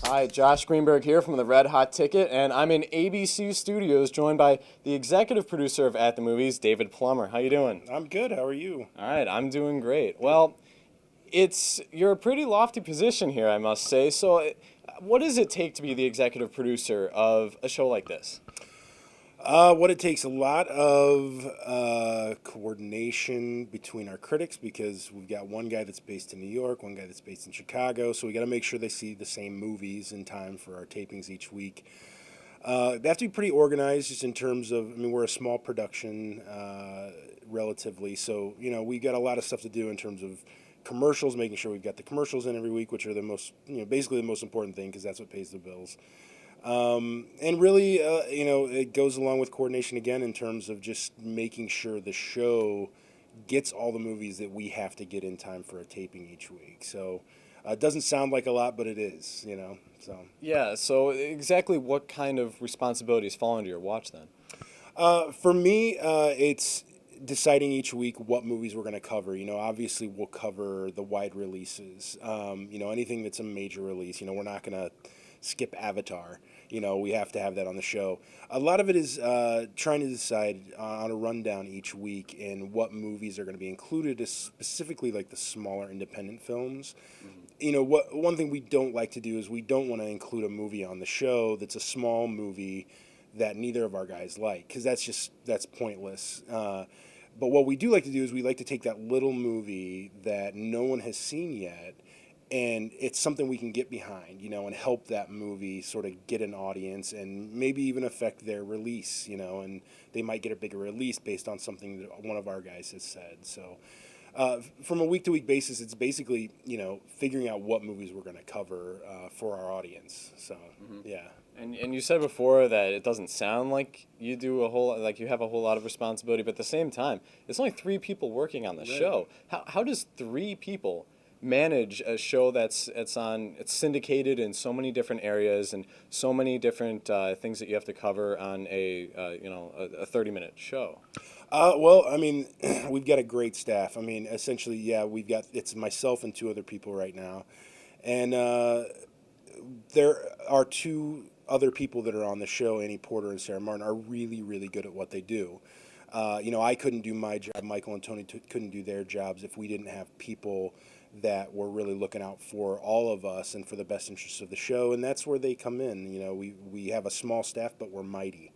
Hi, Josh Greenberg here from the Red Hot Ticket, and I'm in ABC Studios, joined by the executive producer of At the Movies, David Plummer. How you doing? I'm good. How are you? All right, I'm doing great. Well, you're a pretty lofty position here, I must say. So, what does it take to be the executive producer of a show like this? What it takes a lot of coordination between our critics because we've got one guy that's based in New York, one guy that's based in Chicago, so we got to make sure they see the same movies in time for our tapings each week. They have to be pretty organized just in terms of, I mean, we're a small production relatively, so, we got a lot of stuff to do in terms of commercials, making sure we've got the commercials in every week, which are the most, basically the most important thing because that's what pays the bills. And really, it goes along with coordination again in terms of just making sure the show gets all the movies that we have to get in time for a taping each week. So it doesn't sound like a lot, but it is. So Yeah, so exactly what kind of responsibilities fall under your watch then? for me, it's deciding each week what movies we're going to cover. Obviously we'll cover the wide releases. Anything that's a major release. We're not going to skip Avatar. We have to have that on the show. A lot of it is trying to decide on a rundown each week in what movies are going to be included, specifically like the smaller independent films. One thing we don't like to do is we don't want to include a movie on the show that's a small movie that neither of our guys like, because that's pointless. But what we do like to do is we like to take that little movie that no one has seen yet, and it's something we can get behind, and help that movie sort of get an audience and maybe even affect their release, and they might get a bigger release based on something that one of our guys has said. So from a week-to-week basis, it's basically, figuring out what movies we're going to cover for our audience. So, yeah. And you said before that it doesn't sound like you do like you have a whole lot of responsibility, but at the same time, it's only three people working on the show. How does three people manage a show that's syndicated in so many different areas and so many different things that you have to cover on a 30-minute show? Well, I mean, we've got a great staff. I mean, essentially, yeah, it's myself and two other people right now, and there are two other people that are on the show. Annie Porter and Sarah Martin are really, really good at what they do. I couldn't do my job. Michael and Tony couldn't do their jobs if we didn't have people that were really looking out for all of us and for the best interests of the show. And that's where they come in. We have a small staff, but we're mighty.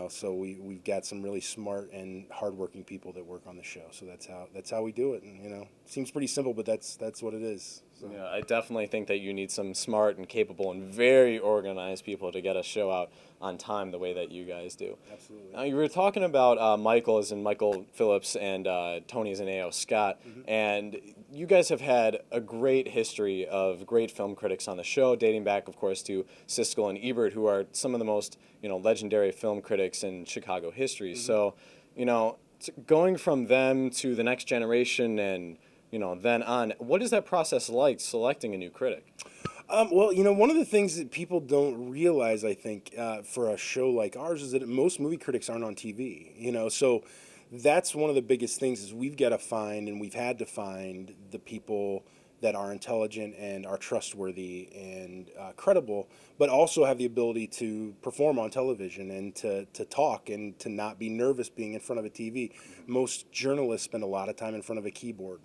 So we've got some really smart and hardworking people that work on the show. So that's how we do it. And it seems pretty simple, but that's what it is. So. Yeah, I definitely think that you need some smart and capable and very organized people to get a show out on time the way that you guys do. Absolutely. Now, you were talking about Michael as in Michael Phillips and Tony as in A.O. Scott, and you guys have had a great history of great film critics on the show, dating back, of course, to Siskel and Ebert, who are some of the most legendary film critics in Chicago history. So, going from them to the next generation and then on, what is that process like selecting a new critic? Well, one of the things that people don't realize, I think, for a show like ours is that most movie critics aren't on TV, so that's one of the biggest things is we've got to find, and we've had to find the people that are intelligent and are trustworthy and credible, but also have the ability to perform on television and to talk and to not be nervous being in front of a TV. Most journalists spend a lot of time in front of a keyboard.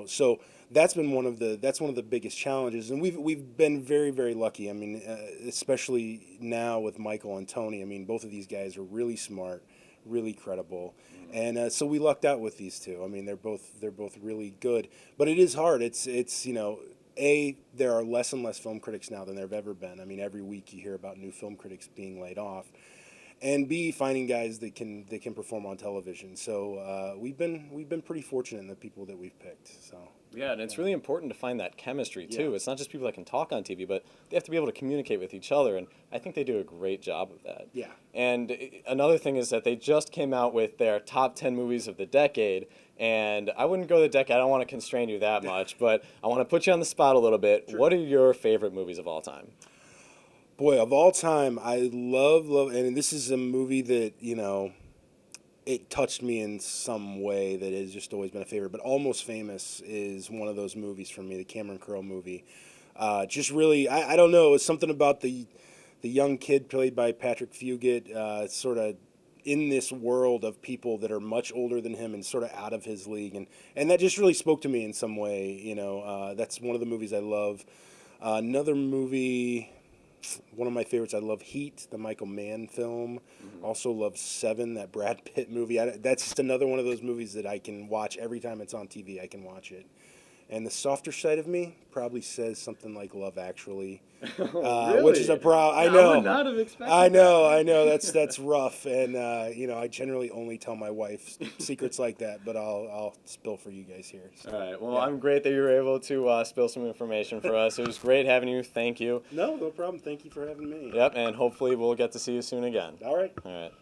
So that's one of the biggest challenges, and we've been very, very lucky. I mean, especially now with Michael and Tony. I mean, both of these guys are really smart, really credible, and so we lucked out with these two. I mean, they're both really good, but it is hard. It's there are less and less film critics now than there have ever been. I mean, every week you hear about new film critics being laid off. And B, finding guys that can perform on television. So we've been pretty fortunate in the people that we've picked. So yeah, and it's really important to find that chemistry too. Yeah. It's not just people that can talk on TV, but they have to be able to communicate with each other, and I think they do a great job of that. Yeah. And another thing is that they just came out with their top 10 movies of the decade, and I wouldn't go the decade. I don't want to constrain you that much, but I want to put you on the spot a little bit. Sure. What are your favorite movies of all time? Boy, of all time, I love, and this is a movie that, it touched me in some way that has just always been a favorite. But Almost Famous is one of those movies for me, the Cameron Crowe movie. Just really, I don't know. It was something about the young kid played by Patrick Fugit, sort of in this world of people that are much older than him and sort of out of his league, and that just really spoke to me in some way. That's one of the movies I love. Another movie, one of my favorites, I love Heat, the Michael Mann film. Also love Seven, that Brad Pitt movie. That's just another one of those movies that I can watch every time it's on TV. I can watch it. And the softer side of me probably says something like Love Actually, Really? which is a I I know. would not have expected I know. That's rough, and I generally only tell my wife secrets like that, but I'll spill for you guys here. So, All right. Well, yeah. I'm great that you were able to spill some information for us. It was great having you. Thank you. No problem. Thank you for having me. Yep, and hopefully we'll get to see you soon again. All right. All right.